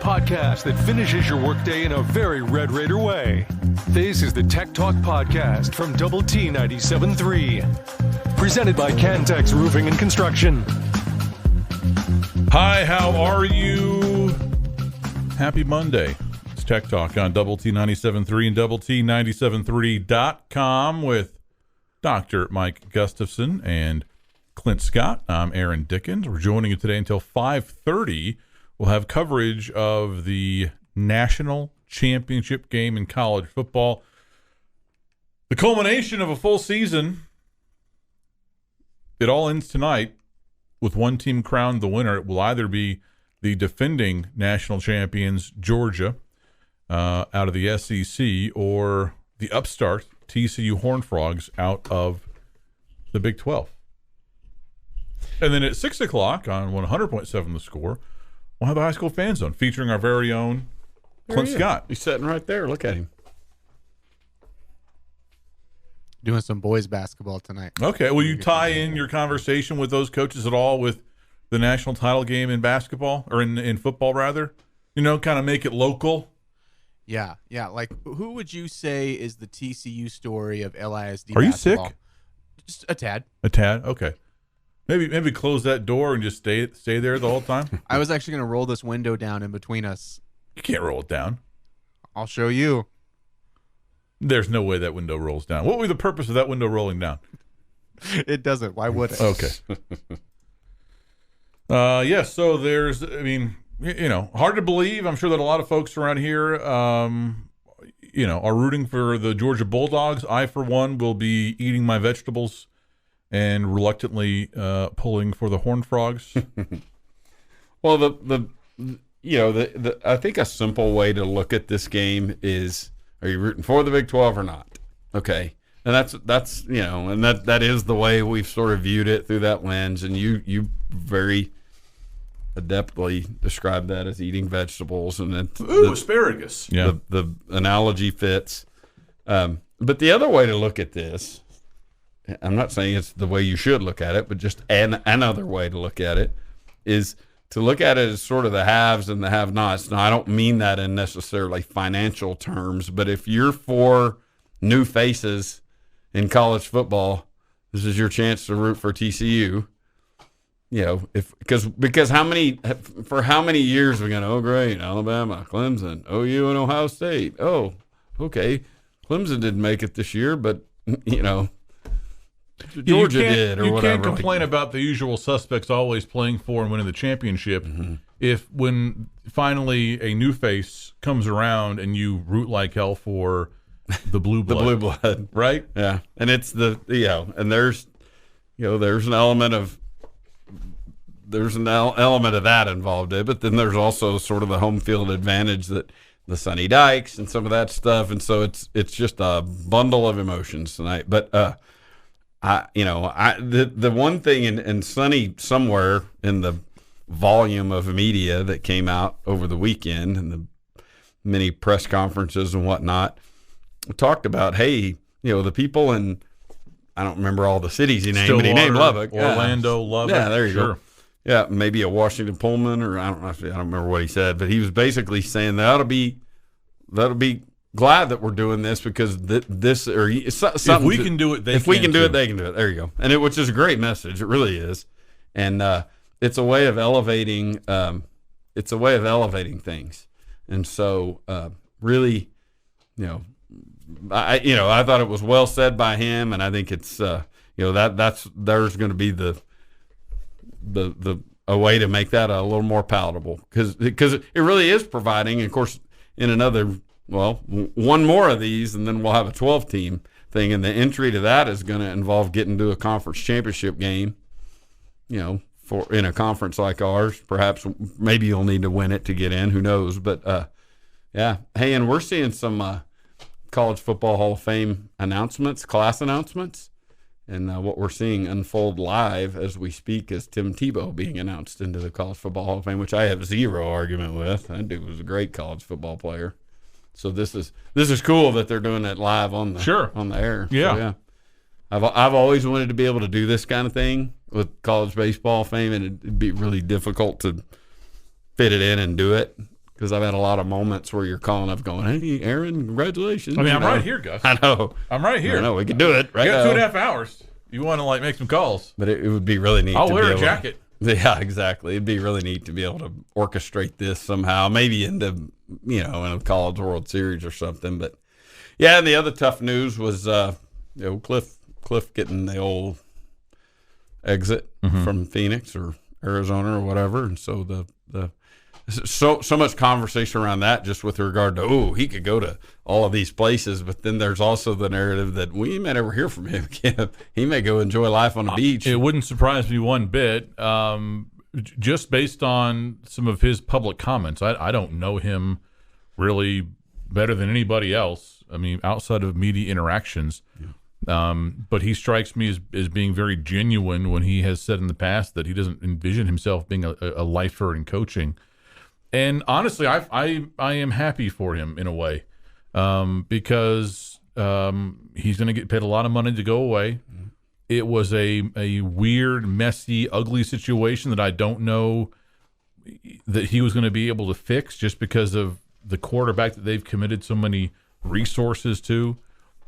podcast that finishes your workday in a very Red Raider way. This is the Tech Talk Podcast from Double T 97.3. Presented by Cantex Roofing and Construction. Hi, how are you? Happy Monday. It's Tech Talk on Double T 97.3 and Double T 97.3.com with Dr. Mike Gustafson and Clint Scott. I'm Aaron Dickens. We're joining you today until 5:30. We'll have coverage of the national championship game in college football. The culmination of a full season. It all ends tonight with one team crowned the winner. It will either be the defending national champions, Georgia, out of the SEC, or the upstart TCU Horned Frogs out of the Big 12. And then at 6 o'clock on 100.7 The Score, we'll have the High School Fan Zone featuring our very own Clint Scott. He's sitting right there. Look at him. Doing some boys basketball tonight. Okay. Will you tie in your conversation with those coaches at all with the national title game in basketball, or in football, rather? You know, kind of make it local? Yeah. Like, who would you say is the TCU story of LISD Are you basketball? sick? Just a tad. A tad? Okay. Maybe close that door and just stay there the whole time? I was actually going to roll this window down in between us. You can't roll it down. I'll show you. There's no way that window rolls down. What would be the purpose of that window rolling down? It doesn't. Why would it? Okay. Yeah, so there's, I mean, you know, hard to believe. I'm sure that a lot of folks around here, you know, are rooting for the Georgia Bulldogs. I, for one, will be eating my vegetables and reluctantly pulling for the Horned Frogs. Well, I think a simple way to look at this game is, are you rooting for the Big 12 or not? Okay. And that's you know, and that is the way we've sort of viewed it through that lens. And you very adeptly described that as eating vegetables, and asparagus. Yeah. The analogy fits. But the other way to look at this, I'm not saying it's the way you should look at it, but just another way to look at it is to look at it as sort of the haves and the have-nots. Now, I don't mean that in necessarily financial terms, but if you're for new faces in college football, this is your chance to root for TCU. You know, because how many years are we going to, oh, great, Alabama, Clemson, OU, and Ohio State. Oh, okay, Clemson didn't make it this year, but, you know, Georgia did or whatever. You can't complain about the usual suspects always playing for and winning the championship if when finally a new face comes around and you root like hell for the blue blood. The blue blood. Right? Yeah. And it's and there's an element of that involved in it, but then there's also sort of the home field advantage that the Sonny Dykes and some of that stuff, and so it's just a bundle of emotions tonight. But the one thing, and Sonny, somewhere in the volume of media that came out over the weekend and the many press conferences and whatnot, talked about, hey, the people in, I don't remember all the cities he named, but he named Lubbock. Orlando, Lubbock. Yeah, there you go. Yeah, maybe a Washington Pullman, or I don't remember what he said, but he was basically saying that'll be glad that we're doing this because this or something. If we can do it, they can do it. They can do it. There you go. And which is a great message. It really is. And it's a way of elevating. It's a way of elevating things. And so, really, I thought it was well said by him, and I think it's there's going to be a way to make that a little more palatable because it really is providing. And of course, in another. Well, one more of these, and then we'll have a 12-team thing, and the entry to that is going to involve getting to a conference championship game. For in a conference like ours, perhaps maybe you'll need to win it to get in. Who knows? But yeah, hey, and we're seeing some College Football Hall of Fame class announcements, and what we're seeing unfold live as we speak is Tim Tebow being announced into the College Football Hall of Fame, which I have zero argument with. That dude was a great college football player. So this is cool that they're doing it live on the air. Yeah. So, yeah. I've always wanted to be able to do this kind of thing with college baseball fame, and it'd be really difficult to fit it in and do it because I've had a lot of moments where you're calling up going, hey, Aaron, congratulations. I mean, I'm right here, Gus. I know. I'm right here. I know. We can do it right You now. got 2.5 hours. You want to, like, make some calls. But it would be really neat. I'll wear a jacket. Yeah, exactly. It'd be really neat to be able to orchestrate this somehow, maybe into, in a College World Series or something. But, yeah, and the other tough news was, Kliff getting the old exit from Phoenix or Arizona or whatever. And so so much conversation around that just with regard to, he could go to all of these places. But then there's also the narrative that we may never hear from him again. He may go enjoy life on the beach. It wouldn't surprise me one bit. Just based on some of his public comments, I don't know him really better than anybody else. I mean, outside of media interactions. Yeah. But he strikes me as being very genuine when he has said in the past that he doesn't envision himself being a lifer in coaching. And honestly, I am happy for him in a way, because he's going to get paid a lot of money to go away. Mm-hmm. It was a weird, messy, ugly situation that I don't know that he was going to be able to fix just because of the quarterback that they've committed so many resources to.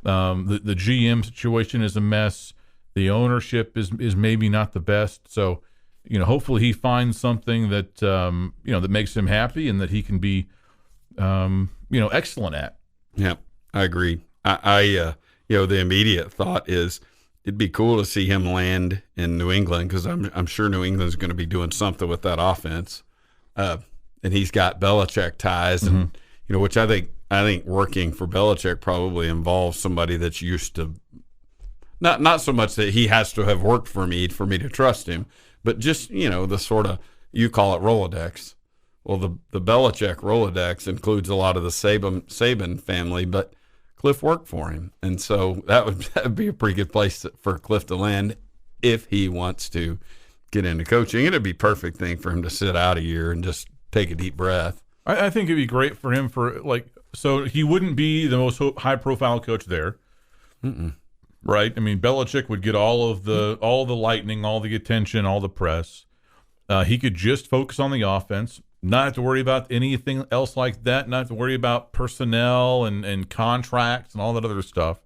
The GM situation is a mess. The ownership is maybe not the best. So, hopefully he finds something that, that makes him happy and that he can be, excellent at. Yeah, I agree. The immediate thought is it'd be cool to see him land in New England because I'm sure New England's going to be doing something with that offense. And he's got Belichick ties, and which I think working for Belichick probably involves somebody that's used to not so much that he has to have worked for me to trust him, but just the sort of, you call it Rolodex. Well, the Belichick Rolodex includes a lot of the Saban family, but Kliff worked for him, and so that would be a pretty good place for Kliff to land if he wants to get into coaching. It'd be a perfect thing for him to sit out a year and just take a deep breath. I think it'd be great for him so he wouldn't be the most high-profile coach there, right? I mean, Belichick would get all the lightning, all the attention, all the press. He could just focus on the offense, not have to worry about anything else like that, not have to worry about personnel and contracts and all that other stuff.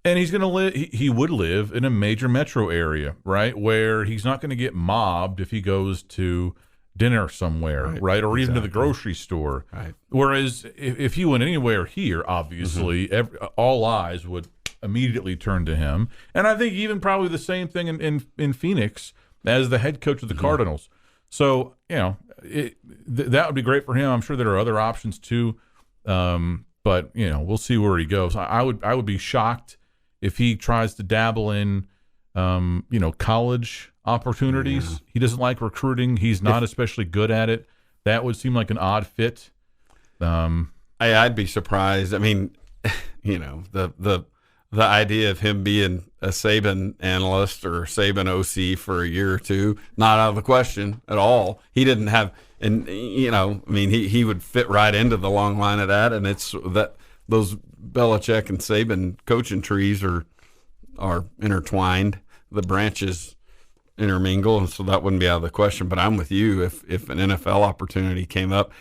And he's going to live. He would live in a major metro area, right, where he's not going to get mobbed if he goes to dinner somewhere, right? Or even to the grocery store. Right. Whereas if he went anywhere here, obviously, all eyes would immediately turn to him. And I think even probably the same thing in Phoenix as the head coach of the Cardinals. So, that would be great for him. I'm sure there are other options too. But, we'll see where he goes. I would be shocked if he tries to dabble in, college opportunities. Yeah. He doesn't like recruiting. He's not especially good at it. That would seem like an odd fit. I'd be surprised. I mean, the idea of him being a Saban analyst or Saban OC for a year or two, not out of the question at all. He didn't have, and he would fit right into the long line of that. And it's that those Belichick and Saban coaching trees are intertwined. The branches intermingle, and so that wouldn't be out of the question. But I'm with you. If an NFL opportunity came up,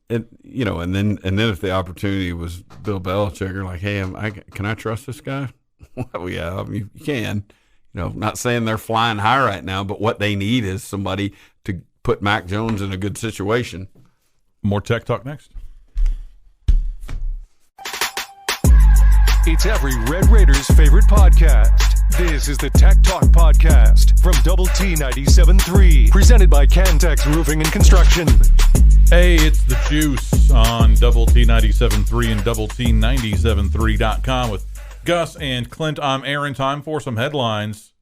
and then if the opportunity was Bill Belichick, you're like, hey, can I trust this guy? Well, yeah, I mean, you can. Not saying they're flying high right now, but what they need is somebody to put Mac Jones in a good situation. More Tech Talk next. It's every Red Raiders' favorite podcast. This is the Tech Talk Podcast from Double T 97.3, presented by Cantex Roofing and Construction. Hey, it's the Juice on Double T 97.3 and Double T 97.3.com with Gus and Clint. I'm Aaron. Time for some headlines.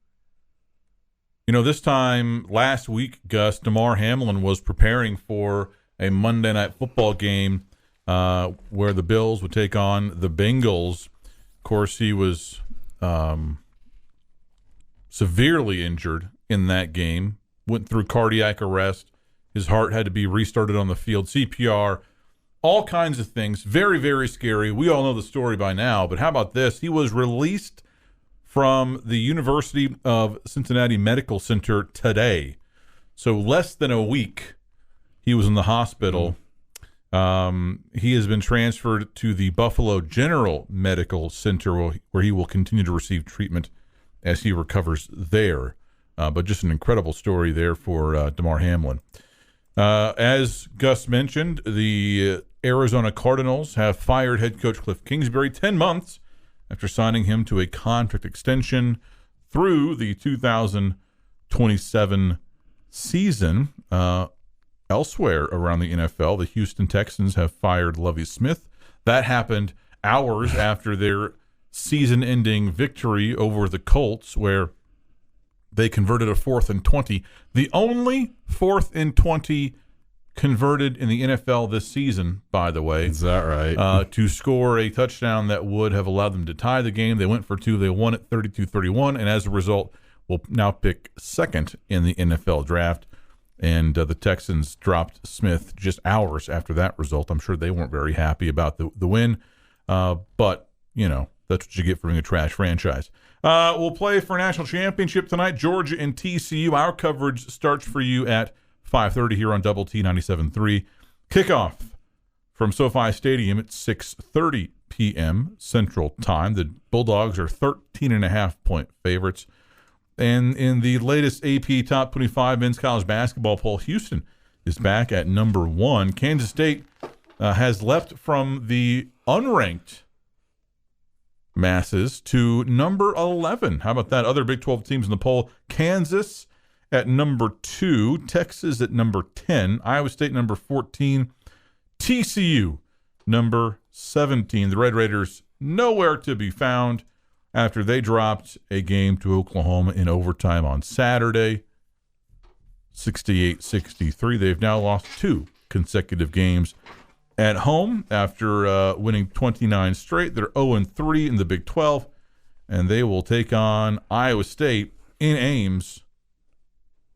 This time last week, Gus, Damar Hamlin was preparing for a Monday Night Football game where the Bills would take on the Bengals. Of course, he was severely injured in that game, went through cardiac arrest. His heart had to be restarted on the field, CPR, all kinds of things. Very, very scary. We all know the story by now, but how about this? He was released from the University of Cincinnati Medical Center today. So less than a week he was in the hospital. He has been transferred to the Buffalo General Medical Center, where he will continue to receive treatment as he recovers there. But just an incredible story there for Damar Hamlin. As Gus mentioned, the Arizona Cardinals have fired head coach Kliff Kingsbury 10 months after signing him to a contract extension through the 2027 season. Elsewhere around the NFL, the Houston Texans have fired Lovie Smith. That happened hours after their season-ending victory over the Colts, where they converted a 4th and 20. The only 4th and 20 converted in the NFL this season, by the way. Is that right? To score a touchdown that would have allowed them to tie the game. They went for 2. They won it 32-31, and as a result, will now pick second in the NFL draft. And the Texans dropped Smith just hours after that result. I'm sure they weren't very happy about the win. But, you know, that's what you get for being a trash franchise. We'll play for a national championship tonight, Georgia and TCU. Our coverage starts for you at 5:30 here on Double T 97.3. Kickoff from SoFi Stadium at 6:30 p.m. Central Time. The Bulldogs are 13.5-point favorites. And in the latest AP Top 25 men's college basketball poll, Houston is back at number 1. Kansas State has left from the unranked masses to number 11. How about that? Other Big 12 teams in the poll: Kansas at number 2, Texas at number 10, Iowa State number 14, TCU number 17. The Red Raiders nowhere to be found after they dropped a game to Oklahoma in overtime on Saturday, 68-63. They've now lost 2 consecutive games at home after winning 29 straight. They're 0-3 in the Big 12, and they will take on Iowa State in Ames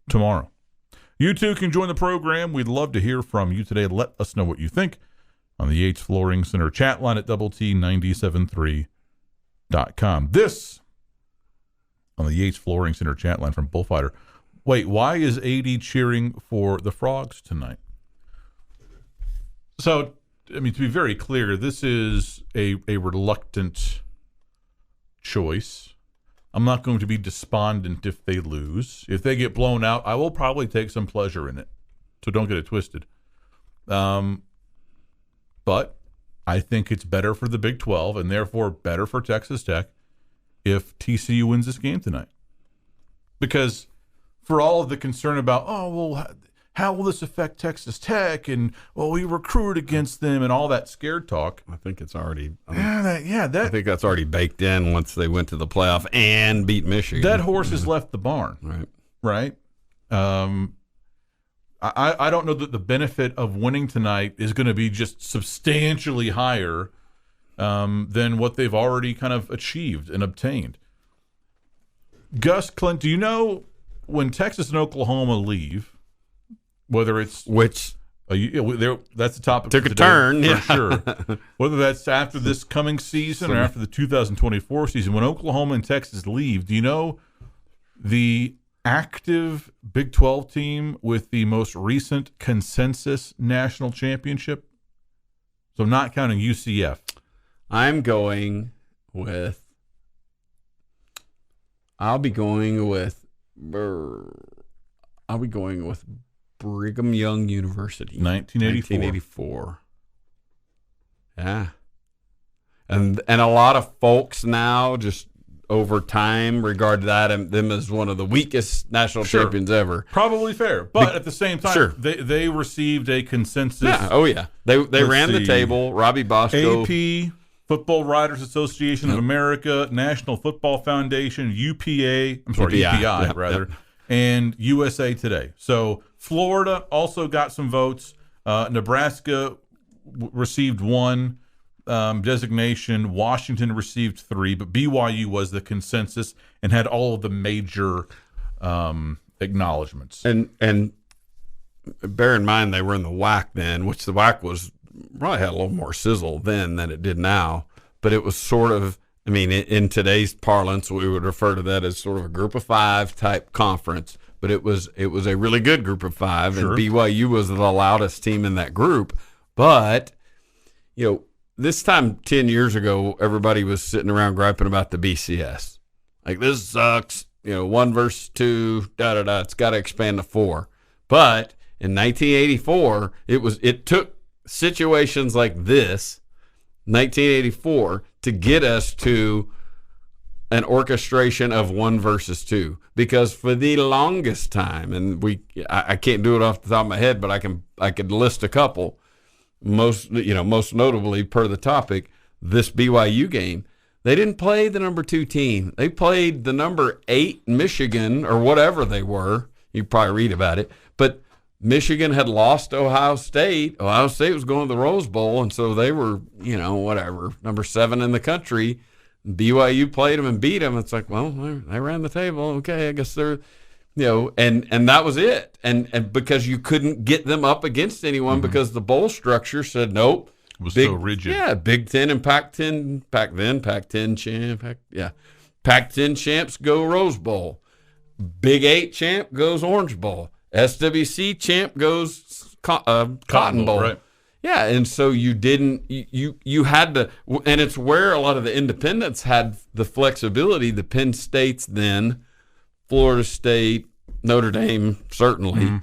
tomorrow. You too can join the program. We'd love to hear from you today. Let us know what you think on the Yates Flooring Center chat line at T973.com. This on the Yates Flooring Center chat line from Bullfighter. Wait, why is AD cheering for the Frogs tonight? So, I mean, to be very clear, this is a reluctant choice. I'm not going to be despondent if they lose. If they get blown out, I will probably take some pleasure in it. So don't get it twisted. But I think it's better for the Big 12 and therefore better for Texas Tech if TCU wins this game tonight. Because for all of the concern about, oh, well, how will this affect Texas Tech? And, well, we recruit against them and all that scared talk. I think it's already I think that's already baked in once they went to the playoff and beat Michigan. That horse has left the barn. Right? I don't know that the benefit of winning tonight is going to be just substantially higher than what they've already kind of achieved and obtained. Gus, Clint, do you know when Texas and Oklahoma leave, whether it's that's the topic. Took a turn, for sure. Whether that's after this coming season or after the 2024 season, when Oklahoma and Texas leave, do you know the active Big 12 team with the most recent consensus national championship? So I'm not counting UCF. I'll be going with Brigham Young University. 1984. Yeah. And a lot of folks now just over time regard that and them as one of the weakest national champions ever. Probably fair. But at the same time, they received a consensus. Yeah. Oh, yeah. They ran the table. Robbie Bosco. AP, Football Writers Association of America, National Football Foundation, UPI, and USA Today. So Florida also got some votes. Nebraska received 1 designation. Washington received 3, but BYU was the consensus and had all of the major acknowledgments. And bear in mind they were in the WAC then, which the WAC was probably had a little more sizzle then than it did now. But it was sort of, I mean, in today's parlance, we would refer to that as sort of a group of 5 type conference. But it was a really good group of 5, and BYU was the loudest team in that group. But, this time 10 years ago, everybody was sitting around griping about the BCS. Like, this sucks. 1 versus 2, da-da-da. It's got to expand to 4. But in 1984, it took situations like this, 1984, to get us to an orchestration of 1 versus 2. Because for the longest time, and I can't do it off the top of my head, but I could list a couple. Most notably, per the topic, this BYU game, they didn't play the number 2 team. They played the number 8 Michigan, or whatever they were. You probably read about it. But Michigan had lost to Ohio State. Ohio State was going to the Rose Bowl, and so they were, number 7 in the country. BYU played them and beat them. It's like, well, they ran the table. Okay, I guess they're, and that was it. And because you couldn't get them up against anyone because the bowl structure said nope. It was so rigid. Yeah, Big Ten and Pac-10 back then. Pac-10 champ. Pac-10 champs go Rose Bowl. Big 8 champ goes Orange Bowl. SWC champ goes Cotton Bowl. Right. Yeah, and so you had to, and it's where a lot of the independents had the flexibility. The Penn States then, Florida State, Notre Dame certainly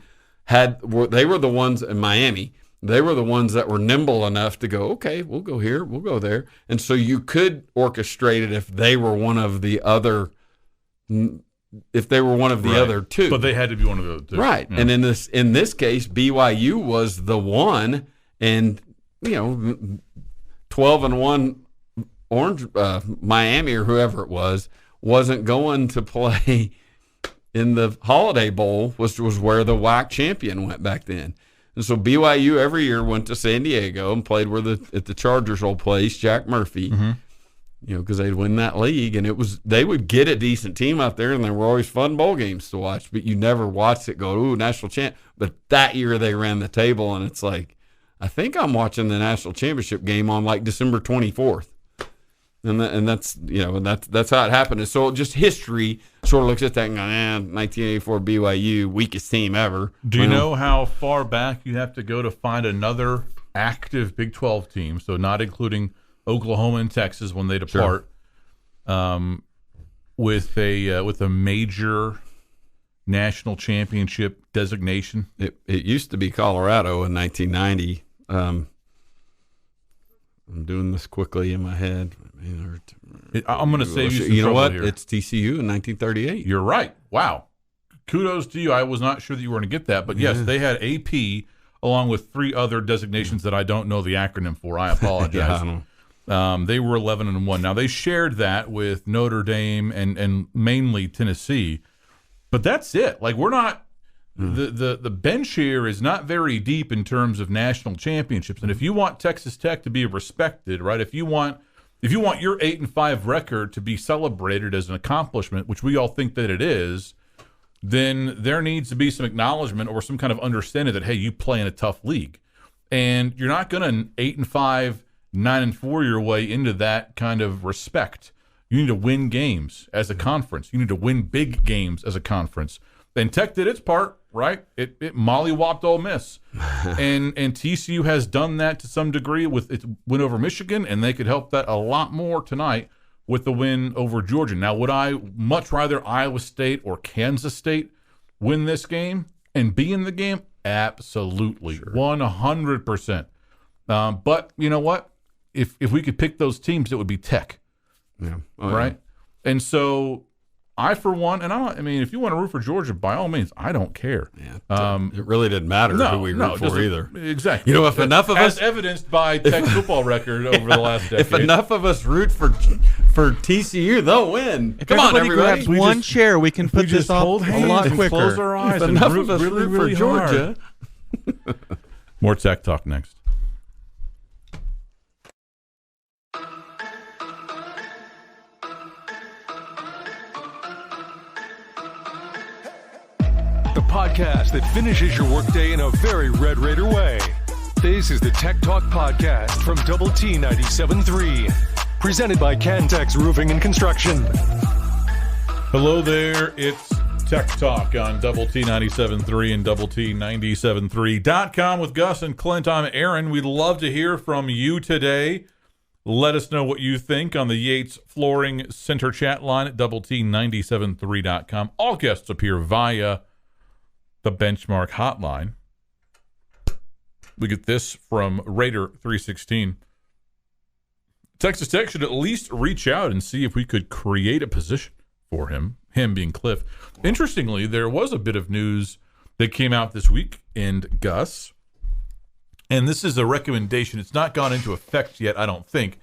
they were the ones in Miami. They were the ones that were nimble enough to go, okay, we'll go here, we'll go there. And so you could orchestrate it if they were one of the other other 2. But they had to be one of the 2. Right. Yeah. And in this case, BYU was the one, and 12-1 Orange Miami or whoever it wasn't going to play in the Holiday Bowl, which was where the WAC champion went back then. And so BYU every year went to San Diego and played at the Chargers' old place, Jack Murphy, because they'd win that league. And they would get a decent team out there, and there were always fun bowl games to watch. But you never watched it go, ooh, national champ. But that year they ran the table, and it's like, I think I'm watching the national championship game on like December 24th. And that's that's how it happened. And so just history sort of looks at that and goes, 1984 BYU, weakest team ever. Do you know how far back you have to go to find another active Big 12 team, so not including Oklahoma and Texas when they depart, with a major national championship designation? It used to be Colorado in 1990. I'm doing this quickly in my head. I'm going to save you some You know what? here. It's TCU in 1938. You're right. Wow. Kudos to you. I was not sure that you were going to get that. But, yes, they had AP along with 3 other designations that I don't know the acronym for. I apologize. I know. They were 11-1. Now, they shared that with Notre Dame and mainly Tennessee. But that's it. Like, we're not the bench here is not very deep in terms of national championships. And if you want Texas Tech to be respected, right, if you want your 8-5 record to be celebrated as an accomplishment, which we all think that it is, then there needs to be some acknowledgement or some kind of understanding that, hey, you play in a tough league. And you're not going to 8-5, 9-4 your way into that kind of respect. You need to win games as a conference. You need to win big games as a conference. And Tech did its part, right? It mollywopped Ole Miss. and TCU has done that to some degree with its win over Michigan, and they could help that a lot more tonight with the win over Georgia. Now, would I much rather Iowa State or Kansas State win this game and be in the game? Absolutely. Sure. 100%. But you know what? If we could pick those teams, it would be Tech. Yeah. Right? Yeah. And so I, for one, and I mean, if you want to root for Georgia, by all means, I don't care. Yeah, it really didn't matter who we root for either. Exactly. You know, if enough of us, as evidenced by Tech's football record over the last decade, if enough of us root for TCU, they'll win. Come on, everybody! Grabs one chair, we can put this off a lot quicker. Close our eyes if and enough root of us really, root really for Georgia. More Tech Talk next. The podcast that finishes your workday in a very Red Raider way. This is the Tech Talk Podcast from Double T 97.3. Presented by Cantex Roofing and Construction. Hello there. It's Tech Talk on Double T 97.3 and Double T 97.3.com with Gus and Clint. I'm Aaron. We'd love to hear from you today. Let us know what you think on the Yates Flooring Center chat line at Double T 97.3.com. All guests appear via the Benchmark hotline. We get this from Raider 316. Texas Tech should at least reach out and see if we could create a position for him being Kliff. Interestingly, there was a bit of news that came out this week, and Gus, and this is a recommendation. It's not gone into effect yet, I don't think,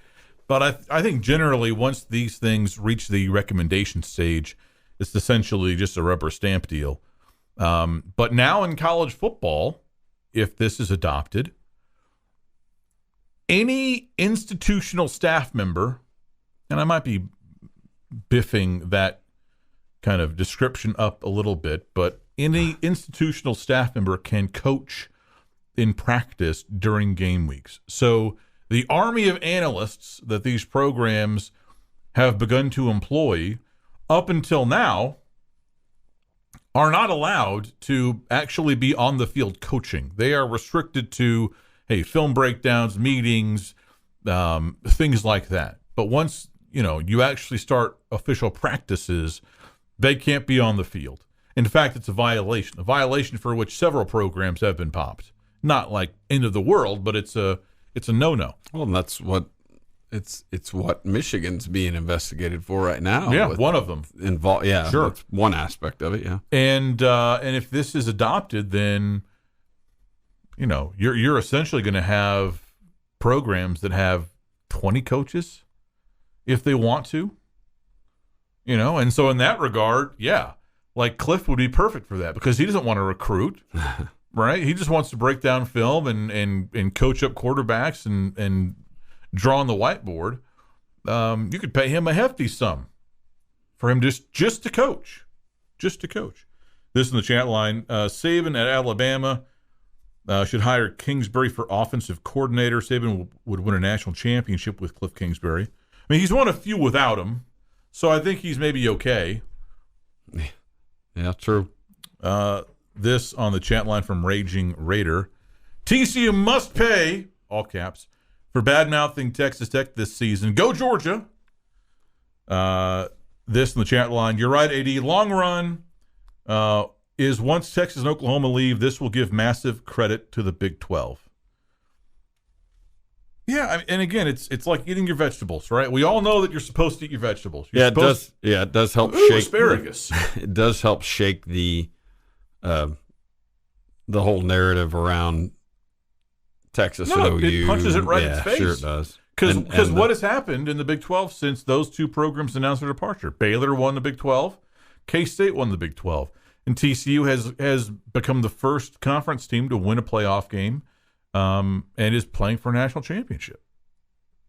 but I think generally once these things reach the recommendation stage, it's essentially just a rubber stamp deal. But now in college football, if this is adopted, any institutional staff member, and I might be biffing that kind of description up a little bit, but any institutional staff member can coach in practice during game weeks. So the army of analysts that these programs have begun to employ up until now are not allowed to actually be on the field coaching. They are restricted to, hey, film breakdowns, meetings, things like that. But once, you actually start official practices, they can't be on the field. In fact, it's a violation for which several programs have been popped. Not like end of the world, but it's a no-no. Well, and that's what it's what Michigan's being investigated for right now. Yeah, one of them. Yeah, sure. That's one aspect of it, yeah. And if this is adopted, then you're essentially going to have programs that have 20 coaches if they want to. And so in that regard, yeah, like Kliff would be perfect for that because he doesn't want to recruit, right? He just wants to break down film and coach up quarterbacks and draw on the whiteboard. You could pay him a hefty sum for him just to coach. Just to coach. This in the chat line, Saban at Alabama should hire Kingsbury for offensive coordinator. Saban would win a national championship with Kliff Kingsbury. I mean, he's won a few without him. So I think he's maybe okay. Yeah, true. This on the chat line from Raging Raider. TCU must pay, all caps, for bad-mouthing Texas Tech this season. Go Georgia. This in the chat line. You're right, AD. Long run is once Texas and Oklahoma leave, this will give massive credit to the Big 12. Yeah, and again, it's like eating your vegetables, right? We all know that you're supposed to eat your vegetables. It does. Yeah, it does help shake asparagus. It does help shake the whole narrative around Texas and OU. It punches it right in its face. Sure it does. Because what has happened in the Big 12 since those two programs announced their departure? Baylor won the Big 12, K-State won the Big 12, and TCU has become the first conference team to win a playoff game. And is playing for a national championship.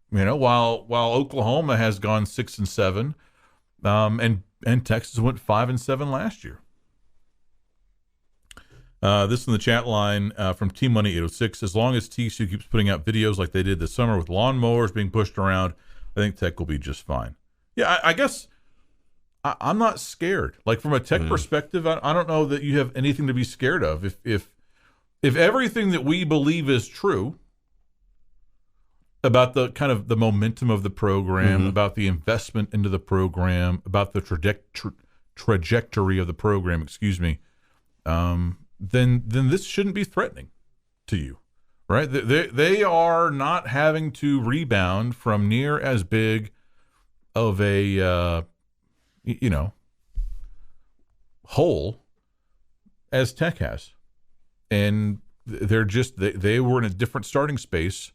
While Oklahoma has gone 6-7, and Texas went 5-7 last year. This in the chat line from Team Money 806. As long as TCU keeps putting out videos like they did this summer with lawnmowers being pushed around, I think Tech will be just fine. Yeah, I guess I'm not scared. Like from a Tech perspective, I don't know that you have anything to be scared of. If everything that we believe is true about the kind of the momentum of the program, about the investment into the program, about the trajectory of the program, then this shouldn't be threatening to you, right? They are not having to rebound from near as big of a hole as Tech has. And they're just they were in a different starting space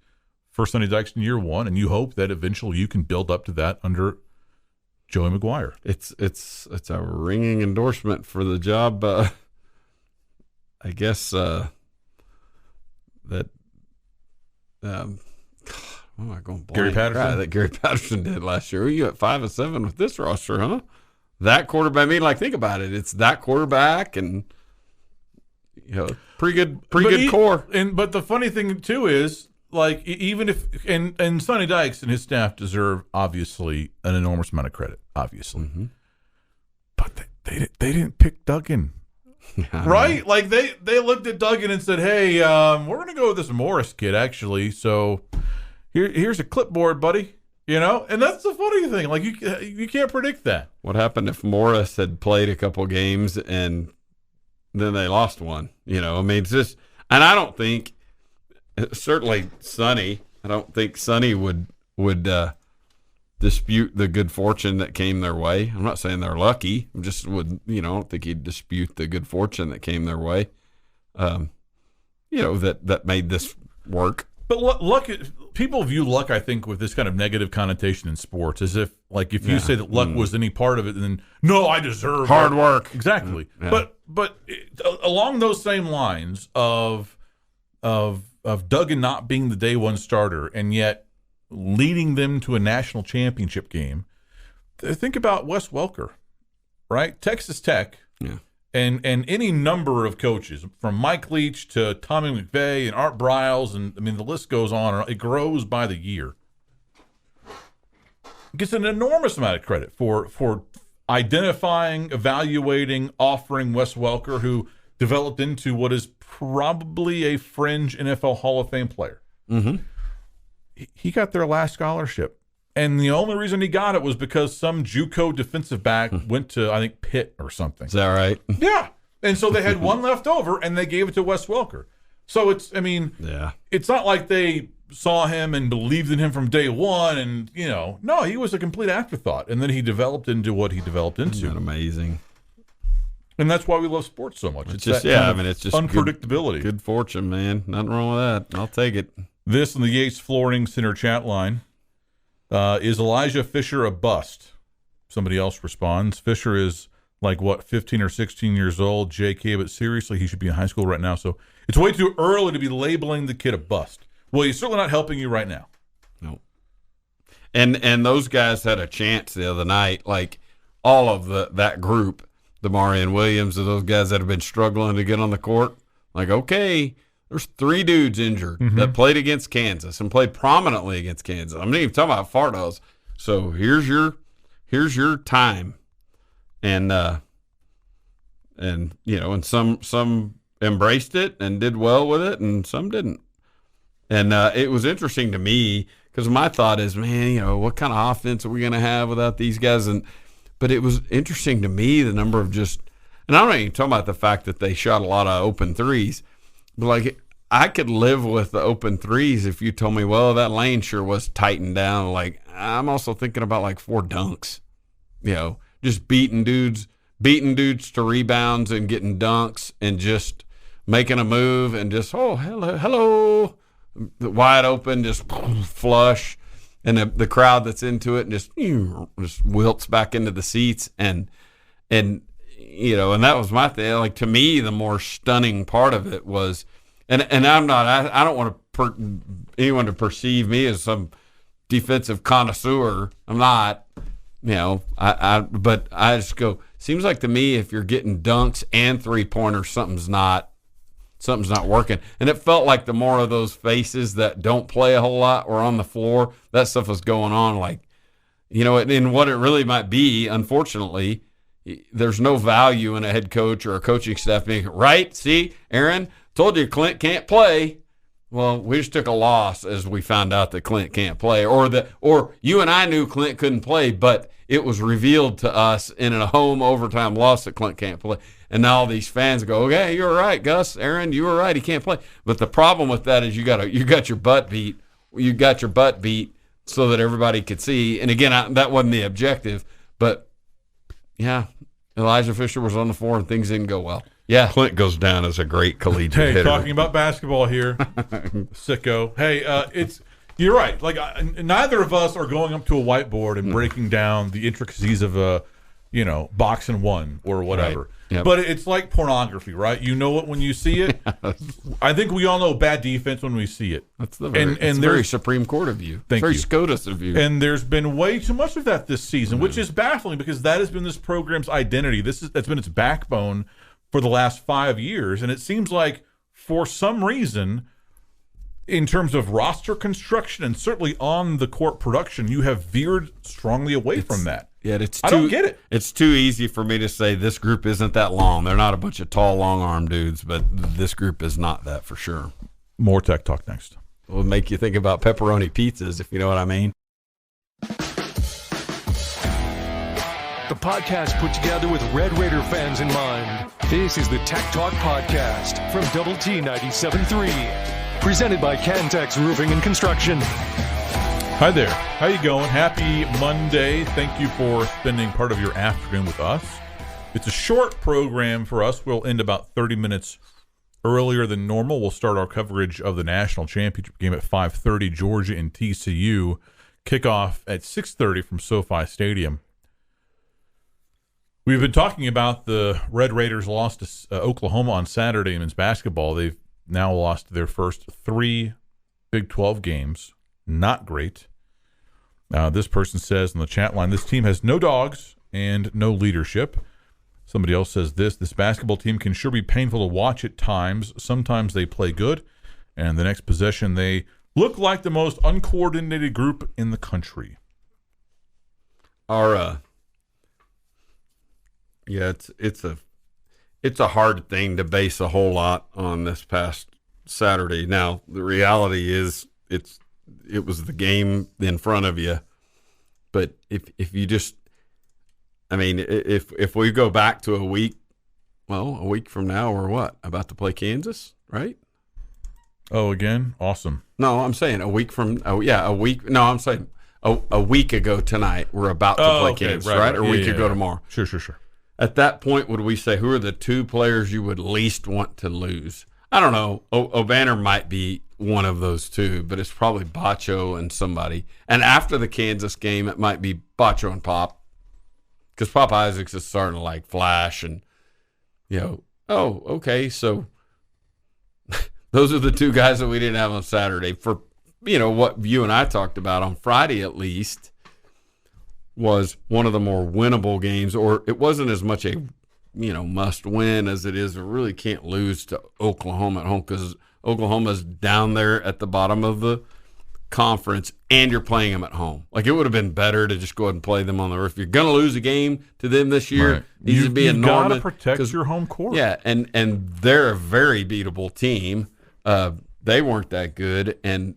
for Sonny Dykes in year one, and you hope that eventually you can build up to that under Joey McGuire. It's a ringing endorsement for the job. I guess that what am I going blank? Gary Patterson. Right, that Gary Patterson did last year. You at 5-7 with this roster, huh? That quarterback. I mean, think about it. It's that quarterback and. Pretty good core. But the funny thing too is, like, even if and Sonny Dykes and his staff deserve obviously an enormous amount of credit, obviously. But they didn't pick Duggan. Right? Like they looked at Duggan and said, "Hey, we're going to go with this Morris kid actually. So here's a clipboard, buddy." You know? And that's the funny thing. Like you can't predict that. What happened if Morris had played a couple games and then they lost one? You know, I mean, it's just, and I don't think, certainly Sonny, I don't think Sonny would dispute the good fortune that came their way. I'm not saying they're lucky. I don't think he'd dispute the good fortune that came their way. That made this work. But luck, people view luck, I think, with this kind of negative connotation in sports, as if, like, if you say that luck was any part of it, then no, I deserve hard work. Exactly. Yeah. But along those same lines of Duggan not being the day one starter and yet leading them to a national championship game, think about Wes Welker, right? Texas Tech. Yeah. And any number of coaches, from Mike Leach to Tommy McVeigh and Art Briles, and I mean the list goes on. It grows by the year. Gets an enormous amount of credit for identifying, evaluating, offering Wes Welker, who developed into what is probably a fringe NFL Hall of Fame player. Mm-hmm. He got their last scholarship. And the only reason he got it was because some JUCO defensive back went to, I think, Pitt or something. Is that right? Yeah. And so they had one left over, and they gave it to Wes Welker. So it's not like they saw him and believed in him from day one. And, no, he was a complete afterthought. And then he developed into what he developed into. Isn't that amazing? And that's why we love sports so much. It's just unpredictability. Good fortune, man. Nothing wrong with that. I'll take it. This in the Yates Flooring Center chat line. Is Elijah Fisher a bust? Somebody else responds. Fisher is 15 or 16 years old, JK, but seriously, he should be in high school right now. So it's way too early to be labeling the kid a bust. Well, he's certainly not helping you right now. No. And those guys had a chance the other night, like all of that group, the Marion Williams, of those guys that have been struggling to get on the court. Like, okay, there's 3 dudes injured that played against Kansas and played prominently against Kansas. I'm not even talking about Fardos. So here's your time, and some embraced it and did well with it, and some didn't. And it was interesting to me because my thought is, man, what kind of offense are we going to have without these guys? But it was interesting to me the number of and I'm not even talking about the fact that they shot a lot of open threes. But I could live with the open threes if you told me, well, that lane sure was tightened down. Like, I'm also thinking about 4 dunks, just beating dudes to rebounds and getting dunks and just making a move and just, oh, hello, wide open, just flush. And the crowd that's into it and just wilts back into the seats. And that was my thing. To me, the more stunning part of it was, and I don't want anyone to perceive me as some defensive connoisseur. I'm not, but I just go, seems like to me, if you're getting dunks and 3-pointers, something's not working. And it felt like the more of those faces that don't play a whole lot were on the floor, that stuff was going on. And what it really might be, unfortunately, there's no value in a head coach or a coaching staff being right. See, Aaron, told you Clint can't play. Well, we just took a loss as we found out that Clint can't play, or you and I knew Clint couldn't play, but it was revealed to us in a home overtime loss that Clint can't play. And now all these fans go, okay, you're right, Gus, Aaron, you were right, he can't play. But the problem with that is you got your butt beat. You got your butt beat so that everybody could see. And again, that wasn't the objective, but yeah. Elijah Fisher was on the floor and things didn't go well. Yeah. Clint goes down as a great collegiate hitter. Talking about basketball here, sicko. Hey, you're right. Neither of us are going up to a whiteboard and breaking down the intricacies of box and one or whatever. Right. Yep. But it's like pornography, right? You know it when you see it. I think we all know bad defense when we see it. That's the very Supreme Court of you. Thank very you. SCOTUS of you. And there's been way too much of that this season, which is baffling because that has been this program's identity. That's been its backbone for the last 5 years. And it seems like for some reason, in terms of roster construction and certainly on the court production, you have veered strongly away from that. Yeah, I don't get it. It's too easy for me to say this group isn't that long. They're not a bunch of tall, long-armed dudes, but this group is not that for sure. More Tech Talk next. It'll make you think about pepperoni pizzas, if you know what I mean. The podcast put together with Red Raider fans in mind. This is the Tech Talk Podcast from Double T 97.3. Presented by Cantex Roofing and Construction. Hi there. How you going? Happy Monday. Thank you for spending part of your afternoon with us. It's a short program for us. We'll end about 30 minutes earlier than normal. We'll start our coverage of the national championship game at 5:30, Georgia and TCU. Kickoff at 6:30 from SoFi Stadium. We've been talking about the Red Raiders lost to Oklahoma on Saturday in men's basketball. They've now lost their first 3 Big 12 games. Not great. This person says in the chat line, this team has no dogs and no leadership. Somebody else says this basketball team can sure be painful to watch at times. Sometimes they play good, and the next possession they look like the most uncoordinated group in the country. It's a hard thing to base a whole lot on this past Saturday. Now, the reality is it was the game in front of you. But if you just, I mean, if we go back to a week from now, we're what? About to play Kansas, right? Oh, again? Awesome. No, I'm saying a week ago tonight, we're about to play Kansas, right? Or a week ago tomorrow. Sure. At that point, would we say who are the 2 players you would least want to lose? I don't know. O'Banner might be one of those 2, but it's probably Bacho and somebody. And after the Kansas game, it might be Bacho and Pop, because Pop Isaacs is starting to flash and, okay, so those are the 2 guys that we didn't have on Saturday. For, what you and I talked about on Friday at least, was one of the more winnable games, or it wasn't as much a must win as it is really can't lose to Oklahoma at home, because Oklahoma's down there at the bottom of the conference and you're playing them at home. It would have been better to just go ahead and play them on the roof. If you're going to lose a game to them this year, right. Needs to be enormous. You've got to protect your home court. Yeah, and they're a very beatable team. They weren't that good, and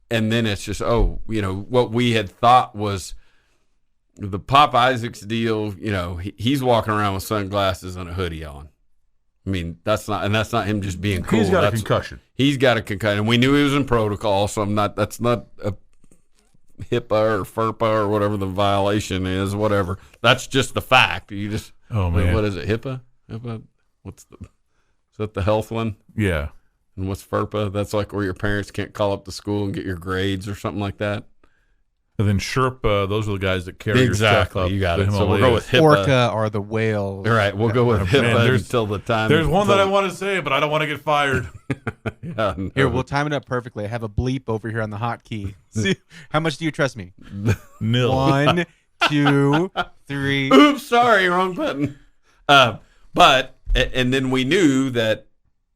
then it's just what we had thought was the Pop Isaacs deal. He's walking around with sunglasses and a hoodie on. I mean, that's not him just being cool. He's got a concussion. He's got a concussion, and we knew he was in protocol. So that's not a HIPAA or FERPA or whatever the violation is. Whatever. That's just the fact. You just what is it? HIPAA? Is that the health one? Yeah. And what's FERPA? That's where your parents can't call up the school and get your grades or something like that. And then Sherpa, those are the guys that carry your stuff up. You got it. So we'll go with HIPAA. Orca are the whales. All right, we'll go with HIPAA until the time. There's one that I want to say, but I don't want to get fired. Yeah, no. Here, we'll time it up perfectly. I have a bleep over here on the hotkey. See, how much do you trust me? 0. 1, 2, 3. Oops, sorry, wrong button. But then we knew that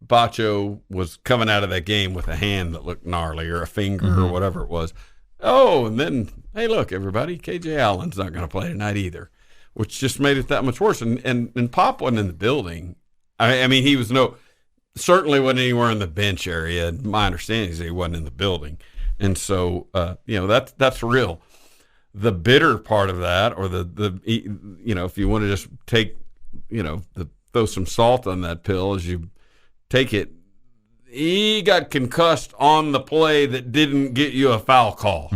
Bacho was coming out of that game with a hand that looked gnarly, or a finger, or whatever it was. Oh, and then, hey, look, everybody, KJ Allen's not going to play tonight either, which just made it that much worse. And Pop wasn't in the building. I mean, he was certainly wasn't anywhere in the bench area. My understanding is that he wasn't in the building. And so, that's real. The bitter part of that, or the if you want to just take, throw some salt on that pill as you take it, he got concussed on the play that didn't get you a foul call.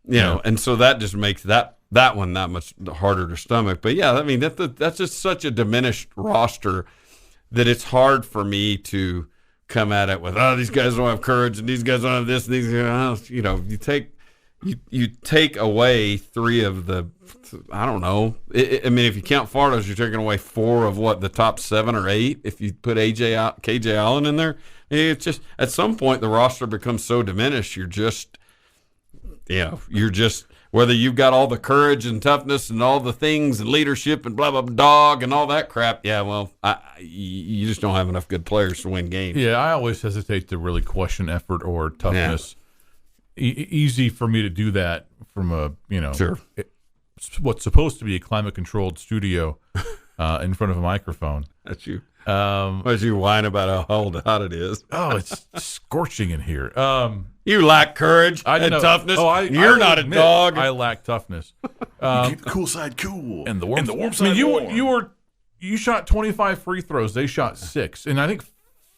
And so that just makes that one that much harder to stomach. But yeah, I mean, that's just such a diminished roster that it's hard for me to come at it with, these guys don't have courage and these guys don't have this and these, you take away 3 of the, I don't know. I mean, if you count Fardos, you're taking away 4 of the top 7 or 8. If you put KJ Allen in there, it's just at some point the roster becomes so diminished. You're just whether you've got all the courage and toughness and all the things and leadership and blah, blah, blah, dog and all that crap, yeah, well, you just don't have enough good players to win games. Yeah, I always hesitate to really question effort or toughness. Yeah. Easy for me to do that from a, sure. What's supposed to be a climate-controlled studio in front of a microphone. That's you. As you whine about how hot it is. Oh, it's scorching in here. You lack courage and toughness. You're not a dog. I lack toughness. Keep the cool side cool. And the warm side warm. You shot 25 free throws. They shot 6. And I think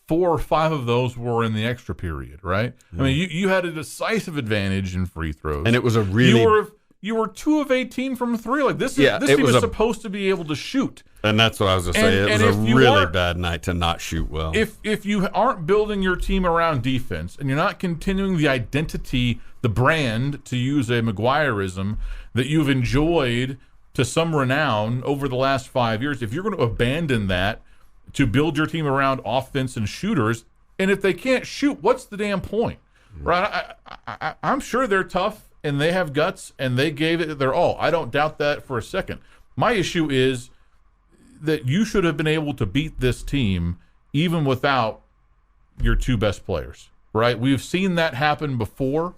4 or 5 of those were in the extra period, right? I mean, you had a decisive advantage in free throws. And it was a really... You were 2 of 18 from 3. Like this team was supposed to be able to shoot. And that's what I was going to say. It was a really bad night to not shoot well. If you aren't building your team around defense and you're not continuing the identity, the brand, to use a McGuireism, that you've enjoyed to some renown over the last 5 years, if you're going to abandon that to build your team around offense and shooters, and if they can't shoot, what's the damn point? Right? I'm sure they're tough. And they have guts, and they gave it their all. I don't doubt that for a second. My issue is that you should have been able to beat this team even without your 2 best players, right? We've seen that happen before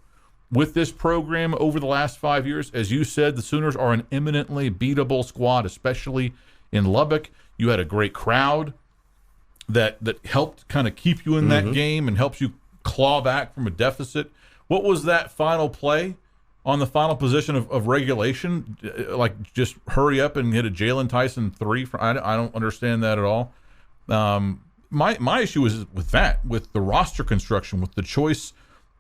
with this program over the last 5 years. As you said, the Sooners are an eminently beatable squad, especially in Lubbock. You had a great crowd that helped kind of keep you in that game and helps you claw back from a deficit. What was that final play? On the final position of regulation, like just hurry up and hit a Jalen Tyson 3. I don't understand that at all. My issue is with that, with the roster construction, with the choice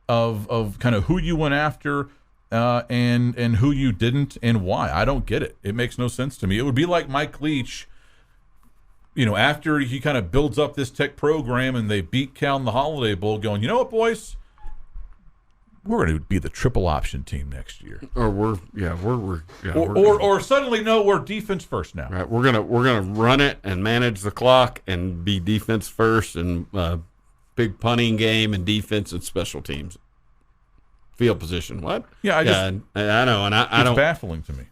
of kind of who you went after and who you didn't and why. I don't get it. It makes no sense to me. It would be like Mike Leach, after he kind of builds up this Tech program and they beat Cal in the Holiday Bowl, going, you know what, boys? We're going to be the triple option team next year, or or suddenly no, we're defense first now. Right, we're gonna run it and manage the clock and be defense first and big punting game and defense and special teams, field position. What? Yeah, I know, and I don't. It's baffling to me.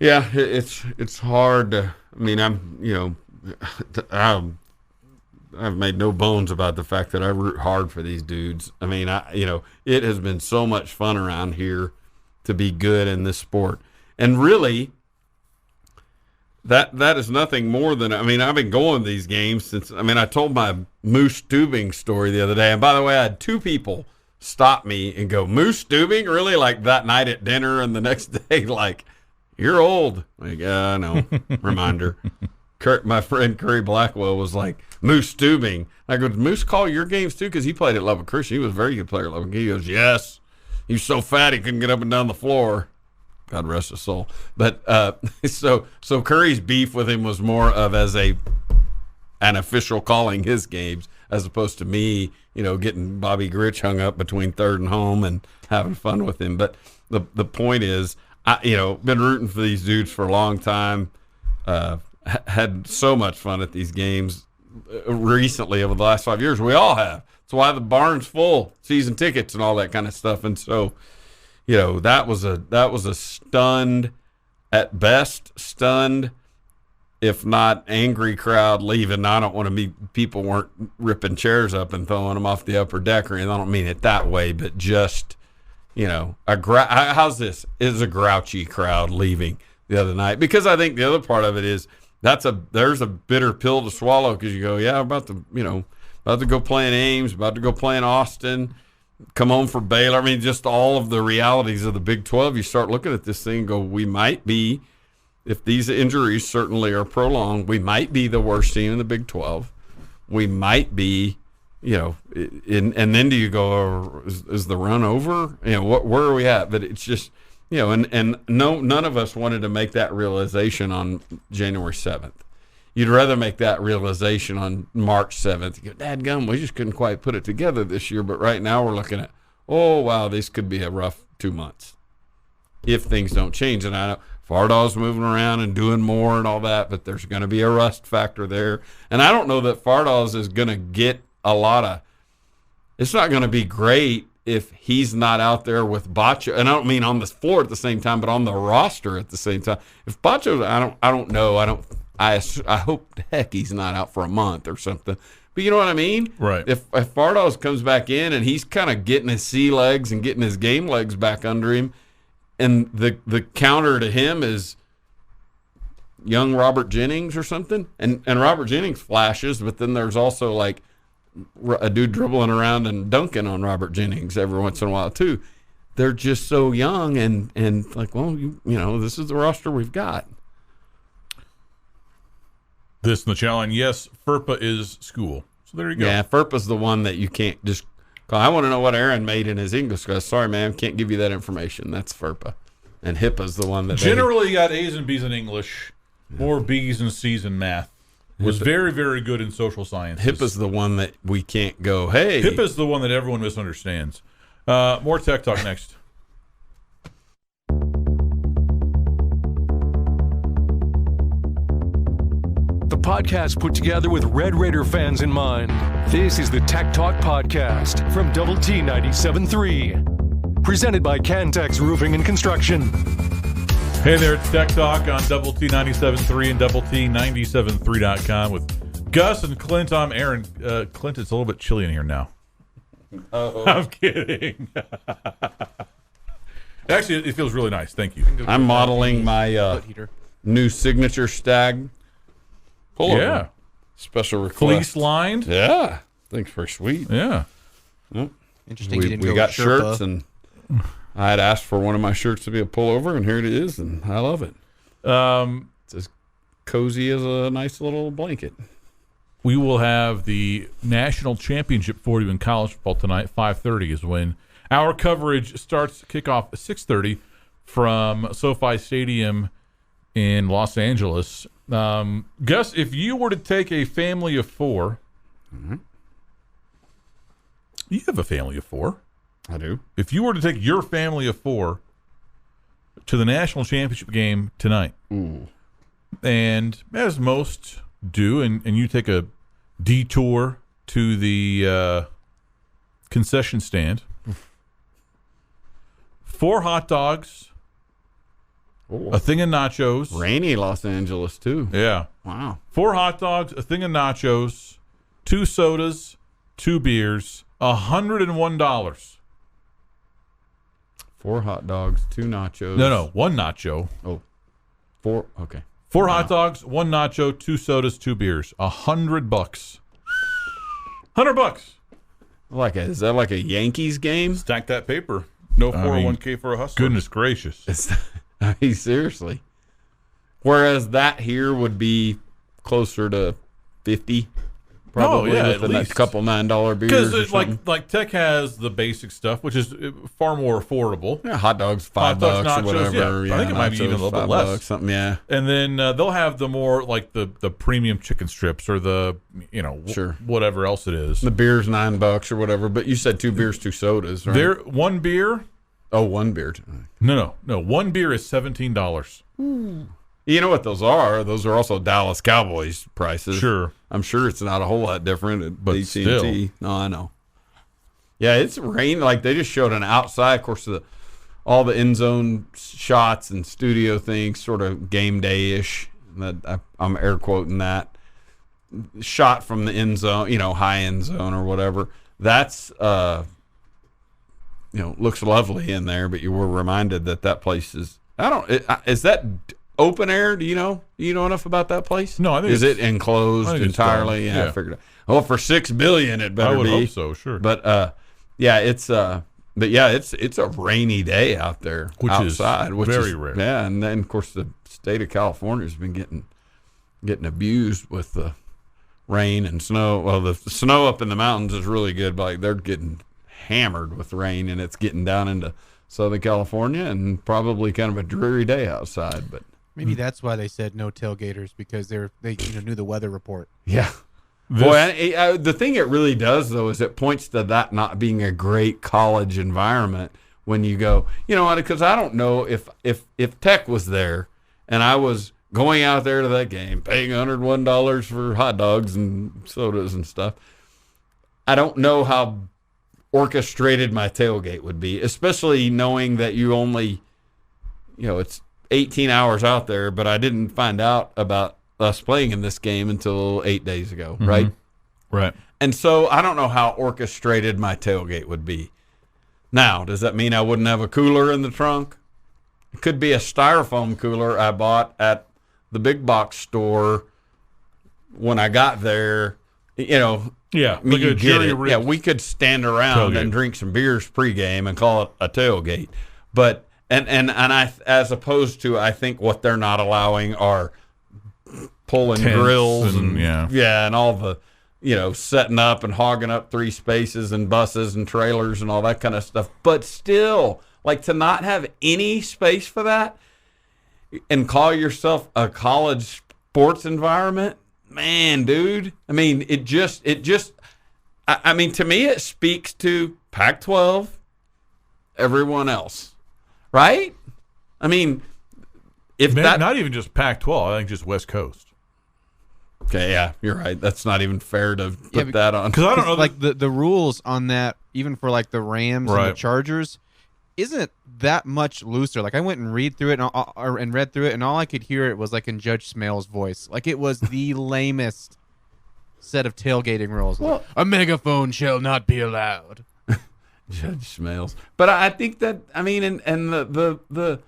It's hard to. I mean, I've made no bones about the fact that I root hard for these dudes. I mean, it has been so much fun around here to be good in this sport. And really, that is nothing more than, I've been going to these games since, I told my moose tubing story the other day. And by the way, I had 2 people stop me and go, moose tubing? Really? Like that night at dinner and the next day, like, you're old. Like, no, reminder. My friend Curry Blackwell was like, Moose tubing. I go, did Moose call your games too? Because he played at Lubbock Christian. He was a very good player at Lubbock. He goes, yes. He was so fat he couldn't get up and down the floor. God rest his soul. But so Curry's beef with him was more of as an official calling his games as opposed to me, getting Bobby Gritch hung up between third and home and having fun with him. But the point is, been rooting for these dudes for a long time. Had so much fun at these games recently over the last 5 years. We all have. That's why the barn's full, season tickets and all that kind of stuff. And so, that was a stunned, at best stunned, if not angry crowd leaving. I don't want to be, people weren't ripping chairs up and throwing them off the upper deck or anything. I don't mean it that way, but just, how's this? Is a grouchy crowd leaving the other night. Because I think the other part of it is, there's a bitter pill to swallow because you go, yeah, I'm about to go play in Ames, about to go play in Austin, come home for Baylor. Just all of the realities of the Big 12. You start looking at this thing and go, we might be, if these injuries certainly are prolonged, we might be the worst team in the Big 12. We might be, and then do you go, is the run over? Where are we at? But it's just, and none of us wanted to make that realization on January 7th. You'd rather make that realization on March 7th. You go, dadgum, we just couldn't quite put it together this year. But right now we're looking at, oh, wow, this could be a rough 2 months if things don't change. And I know Fardaw's moving around and doing more and all that, but there's going to be a rust factor there. And I don't know that Fardaw's is going to get a lot of – it's not going to be great if he's not out there with Bacho, and I don't mean on the floor at the same time, but on the roster at the same time. If Bacho, I don't know. I hope the heck he's not out for a month or something. But you know what I mean? Right. If Fardaws comes back in and he's kind of getting his sea legs and getting his game legs back under him, and the counter to him is young Robert Jennings or something, and Robert Jennings flashes, but then there's also like a dude dribbling around and dunking on Robert Jennings every once in a while too. They're just so young and like, well, you know, this is the roster we've got. This in the challenge, yes, FERPA is school. So there you go. Yeah, FERPA's the one that you can't just call. I want to know what Aaron made in his English class. Sorry, man, can't give you that information. That's FERPA. And HIPAA's the one that generally got A's and B's in English, more B's and C's in math. Was very, very good in social sciences. HIPAA's the one that we can't go, hey. HIPAA's the one that everyone misunderstands. More Tech Talk next. The podcast put together with Red Raider fans in mind. This is the Tech Talk Podcast from Double T 97.3. Presented by Cantex Roofing and Construction. Hey there, it's Tech Talk on Double T 97.3 and Double T 97.3.com with Gus and Clint. I'm Aaron. Clint, it's a little bit chilly in here now. Uh-oh. I'm kidding. Actually, it feels really nice. Thank you. I'm modeling my new signature stag pullover. Yeah. Special request. Fleece lined. Yeah. Thanks for sweet. Yeah. Well, Interesting. You didn't we go got Sherpa. shirts, and I had asked for one of my shirts to be a pullover, and here it is, and I love it. It's as cozy as a nice little blanket. We will have the national championship for you in college football tonight. 5:30 is when our coverage starts. Kickoff at 6:30 from SoFi Stadium in Los Angeles. Gus, if you were to take a family of four, you have a family of four. I do. If you were to take your family of four to the national championship game tonight, and as most do, and you take a detour to the concession stand, 4 hot dogs, a thing of nachos. Rainy Los Angeles, too. Yeah. Wow. 4 hot dogs, a thing of nachos, 2 sodas, 2 beers, $101. 4 hot dogs, 2 nachos. No, 1 nacho. Oh, 4. Okay. 4 hot dogs, 1 nacho, 2 sodas, 2 beers. $100. $100. Is that like a Yankees game? Stack that paper. No 401k for a hustler. Goodness gracious. I mean, seriously. Whereas that here would be closer to 50, probably, at with a least. couple $9 beers. Because like Tech has the basic stuff, which is far more affordable. Yeah, hot dogs, $5 nachos, or whatever. yeah. I think it might be even a little bit less. Something, yeah. And then they'll have the more like the premium chicken strips or the Sure. whatever else it is. The beer's $9 or whatever. But you said 2 beers, 2 sodas, right? There, 1 beer. Oh, 1 beer. No. 1 beer is $17. You know what those are? Those are also Dallas Cowboys prices. Sure. I'm sure it's not a whole lot different at But AT&T. still. No, I know. Yeah, it's rain. Like they just showed an outside, of course, all the end zone shots and studio things, sort of game day-ish. I'm air quoting that. Shot from the end zone, high end zone or whatever. That's, looks lovely in there, but you were reminded that place is, is that open air? Do you know enough about that place? No, I think is it enclosed entirely? Yeah, I figured. Oh, for $6 billion, it better I would be. hope so, sure. But it's a rainy day out there, Which outside, is very rare. Yeah, and then of course the state of California has been getting abused with the rain and snow. Well, the snow up in the mountains is really good, but like they're getting hammered with rain, and it's getting down into Southern California, and probably kind of a dreary day outside. But maybe that's why they said no tailgaters, because they knew the weather report. yeah. Boy, the thing it really does, though, is it points to that not being a great college environment when you go, because I don't know if Tech was there and I was going out there to that game, paying $101 for hot dogs and sodas and stuff. I don't know how orchestrated my tailgate would be, especially knowing that you only, it's 18 hours out there, but I didn't find out about us playing in this game until 8 days ago, right? Right. And so I don't know how orchestrated my tailgate would be. Now, does that mean I wouldn't have a cooler in the trunk? It could be a styrofoam cooler I bought at the big box store when I got there. Yeah, like a Jerry Riggs. Yeah, we could stand around and drink some beers pregame and call it a tailgate. But and I, as opposed to, I think what they're not allowing are pulling tents grills and and all the setting up and hogging up 3 spaces and buses and trailers and all that kind of stuff. But still, like, to not have any space for that and call yourself a college sports environment, man, dude. I mean, it just I mean, to me, it speaks to Pac-12, everyone else, right? I mean, if not even just Pac-12, I think just West Coast. Okay, yeah, you're right. That's not even fair to put that on. Because I don't know, like the rules on that, even for like the Rams and the Chargers, isn't that much looser. Like, I went and read through it and read through it, and all I could hear it was like in Judge Smale's voice. Like, it was the lamest set of tailgating rules. Well, like, a megaphone shall not be allowed. Judge Smales. But I think that, I mean, and the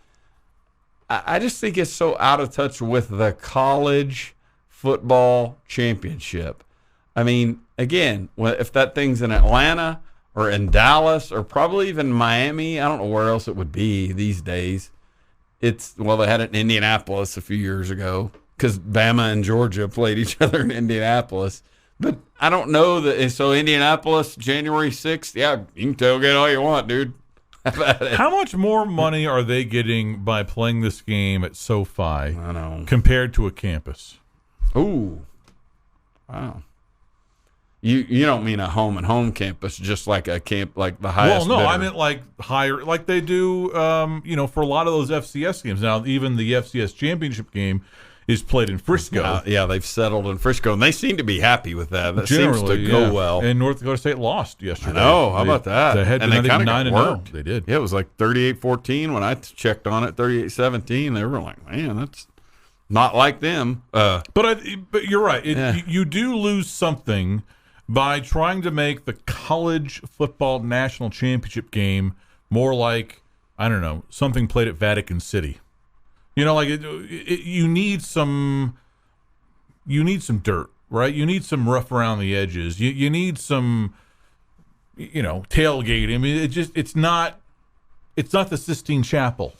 I just think it's so out of touch with the college football championship. I mean, again, if that thing's in Atlanta or in Dallas or probably even Miami, I don't know where else it would be these days. They had it in Indianapolis a few years ago because Bama and Georgia played each other in Indianapolis. But I don't know that. So Indianapolis, January 6th, yeah, you can tailgate all you want, dude. How much more money are they getting by playing this game at SoFi I know. compared to a campus? Ooh, wow. You don't mean a home campus, just like a camp, like the highest. Well, no, bidder. I meant like higher, like they do, for a lot of those FCS games. Now, even the FCS championship game is played in Frisco. Yeah, they've settled in Frisco, and they seem to be happy with that. That Generally, seems to go well. And North Dakota State lost yesterday. I know. How about that? They had and been, they kind of 9-0. They did. Yeah, it was like 38-14 when I checked on it. 38-17. They were like, man, that's not like them. But you're right. You do lose something by trying to make the college football national championship game more like, I don't know, something played at Vatican City. You need some dirt, right? You need some rough around the edges. You need some, tailgate. I mean, it's not the Sistine Chapel.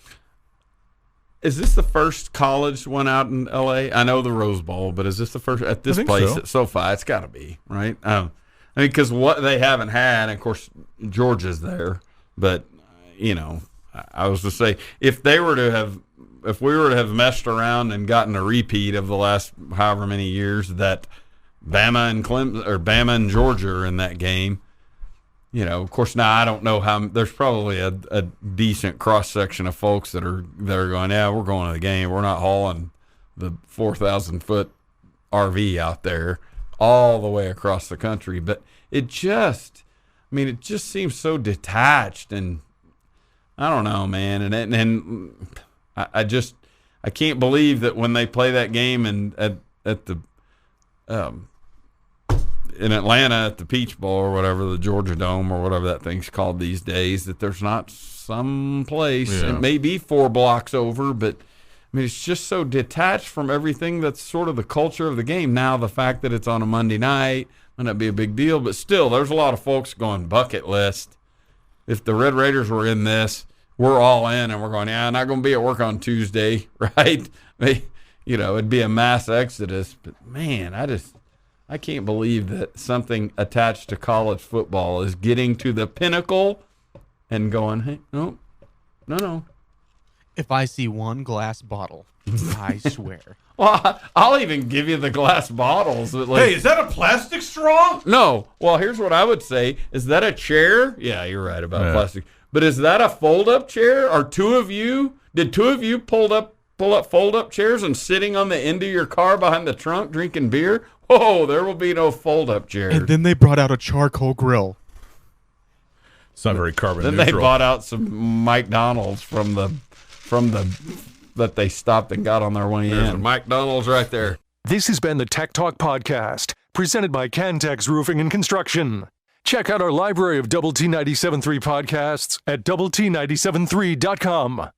Is this the first college one out in L.A.? I know the Rose Bowl, but is this the first at this place at SoFi? It's got to be, right? I mean, because what they haven't had, and of course, Georgia's there, but I was to say if we were to have messed around and gotten a repeat of the last however many years that Bama and Georgia are in that game. Of course, now I don't know how. There's probably a decent cross section of folks that are going, yeah, we're going to the game. We're not hauling the 4,000-foot RV out there all the way across the country. But it just seems so detached, and I don't know, man. And I can't believe that when they play that game and at the in Atlanta at the Peach Bowl or whatever, the Georgia Dome or whatever that thing's called these days, that there's not some place, it may be 4 blocks over, but I mean, it's just so detached from everything that's sort of the culture of the game. Now, the fact that it's on a Monday night might not be a big deal, but still, there's a lot of folks going bucket list. If the Red Raiders were in this, we're all in, and we're going, yeah, I'm not going to be at work on Tuesday, right? It'd be a mass exodus, but man, I can't believe that something attached to college football is getting to the pinnacle and going, hey, no. If I see one glass bottle, I swear. Well, I'll even give you the glass bottles. Hey, is that a plastic straw? No. Well, here's what I would say. Is that a chair? Yeah, you're right about plastic. But is that a fold-up chair? Did two of you pull up fold-up chairs and sitting on the end of your car behind the trunk drinking beer? Whoa, there will be no fold-up chairs. And then they brought out a charcoal grill. It's not very carbon Then neutral. they bought out some McDonald's from the that they stopped and got on their way There's a in. McDonald's right there. This has been the Tech Talk Podcast, presented by Cantex Roofing and Construction. Check out our library of Double T 97.3 podcasts at doublet97.3.com.